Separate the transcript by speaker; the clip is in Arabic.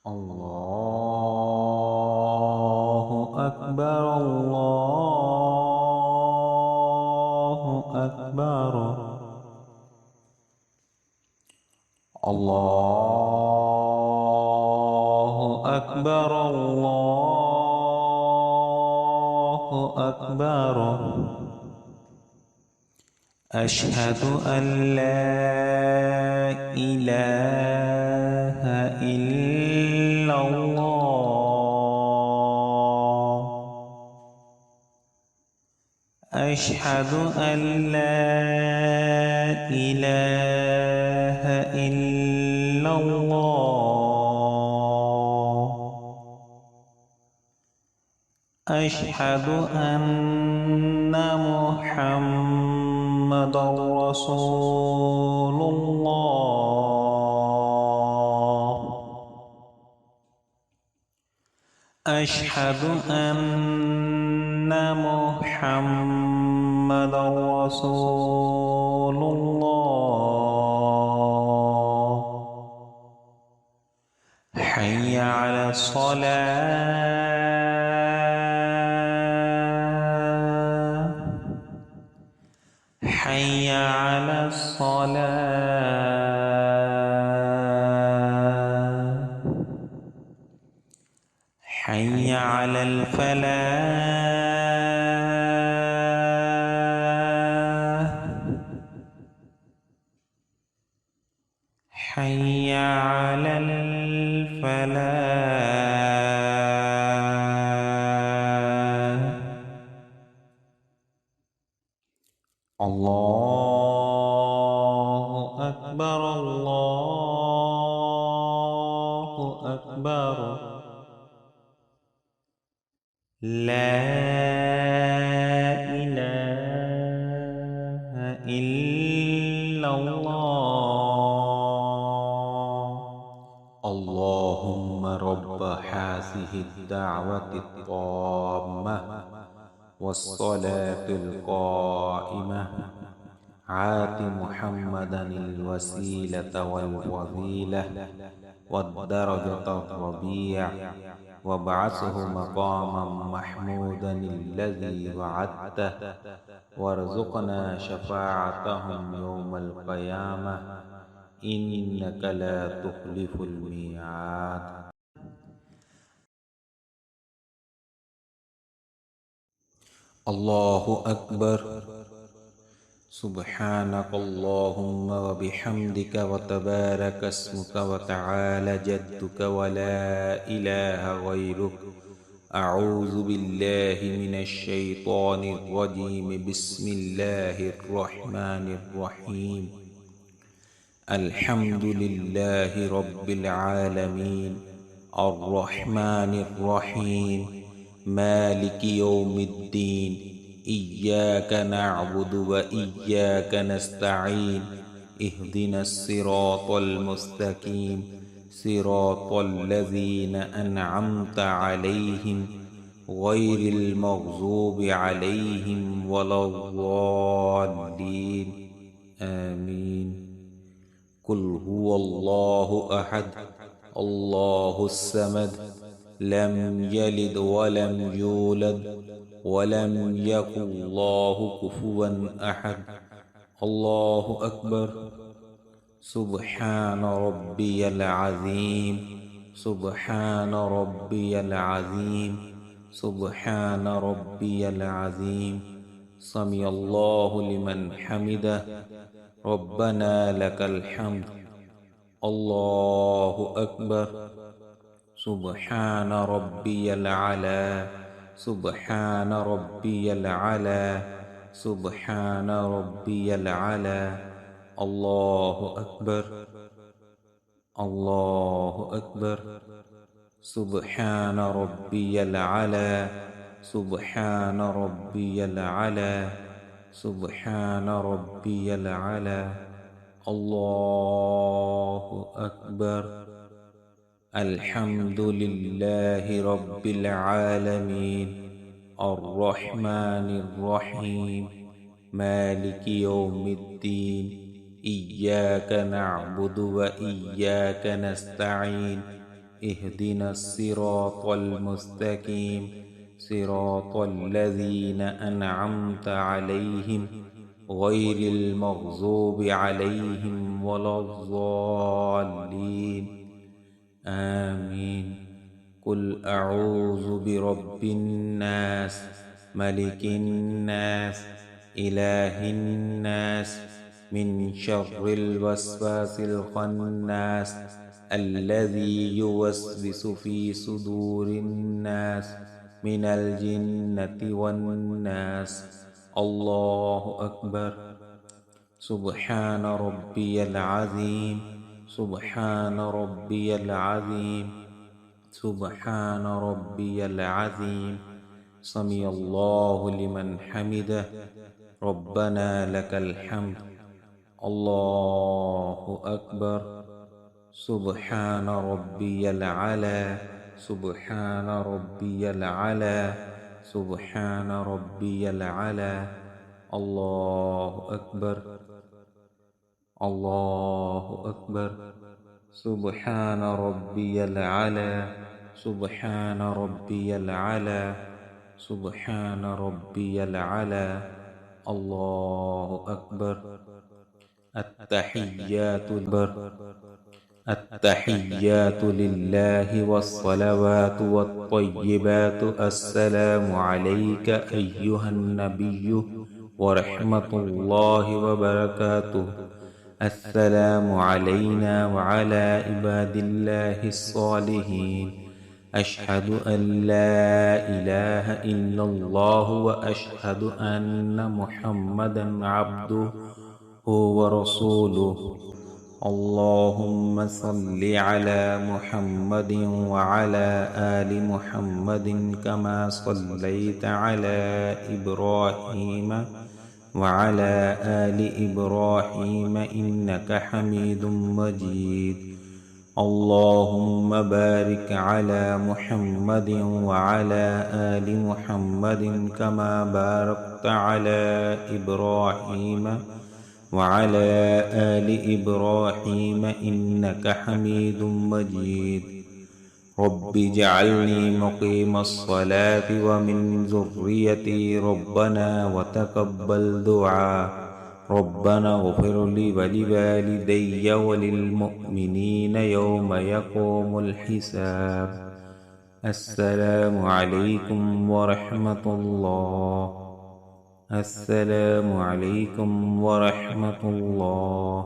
Speaker 1: الله أكبر الله أكبر الله أكبر الله أكبر أشهد أن لا إله إلا الله أشهد أن لا إله إلا الله أشهد أن محمدًا رسول الله أشهد أن محمدًا رسول الله حي على الصلاة حي على الصلاة حي على الفلاح حي على الفلاح الله أكبر الله أكبر لا إله إلا الله اللهم رب هذه الدعوة التامة والصلاة القائمة آت محمدا الوسيلة والفضيلة والدرجة الرفيعة وابعثه مقاما محمودا الذي وعدته وارزقنا شفاعتهم يوم القيامة إنك لا تخلف الميعاد. الله أكبر سبحانك اللهم وبحمدك وتبارك اسمك وتعالى جدك ولا إله غيرك أعوذ بالله من الشيطان الرجيم بسم الله الرحمن الرحيم الحمد لله رب العالمين الرحمن الرحيم مالك يوم الدين إياك نعبد وإياك نستعين اهدنا الصراط المستقيم صراط الذين أنعمت عليهم غير المغضوب عليهم ولا الضالين آمين قل هو الله أحد الله الصمد لم يلد ولم يولد ولم يكن الله كفوا أحد الله أكبر سبحان ربي العظيم سبحان ربي العظيم سبحان ربي العظيم سمع الله لمن حمده ربنا لك الحمد الله أكبر سبحان ربي العلى سبحان ربي العلى سبحان ربي العلى الله أكبر الله أكبر سبحان ربي العلى سبحان ربي العلى سبحان ربي العلى الله أكبر الحمد لله رب العالمين الرحمن الرحيم مالك يوم الدين إياك نعبد وإياك نستعين اهدنا الصراط المستقيم صراط الذين أنعمت عليهم غير المغضوب عليهم ولا الضالين آمين. قل أعوذ برب الناس ملك الناس إله الناس من شر الوسواس الخناس الذي يوسوس في صدور الناس من الجنة والناس. الله أكبر. سبحان ربي العظيم سبحان ربي العظيم سبحان ربي العظيم. سمع الله لمن حمده. ربنا لك الحمد. الله أكبر. سبحان ربي العلى سبحان ربي العلى سبحان ربي العلى. الله أكبر. الله أكبر. سبحان ربي العلى سبحان ربي العلى سبحان ربي العلى. الله أكبر. التحيات لله والصلوات والطيبات. السلام عليك أيها النبي ورحمة الله وبركاته. السلام علينا وعلى عباد الله الصالحين. أشهد أن لا إله إلا الله وأشهد أن محمدا عبده ورسوله. اللهم صل على محمد وعلى آل محمد كما صليت على إبراهيم وعلى آل إبراهيم إنك حميد مجيد. اللهم بارك على محمد وعلى آل محمد كما باركت على إبراهيم وعلى آل إبراهيم إنك حميد مجيد. رب اجعلني مقيم الصلاة ومن ذريتي ربنا وتقبل دعاء. ربنا اغفر لي ولوالدي وللمؤمنين يوم يقوم الحساب. السلام عليكم ورحمة الله. السلام عليكم ورحمة الله.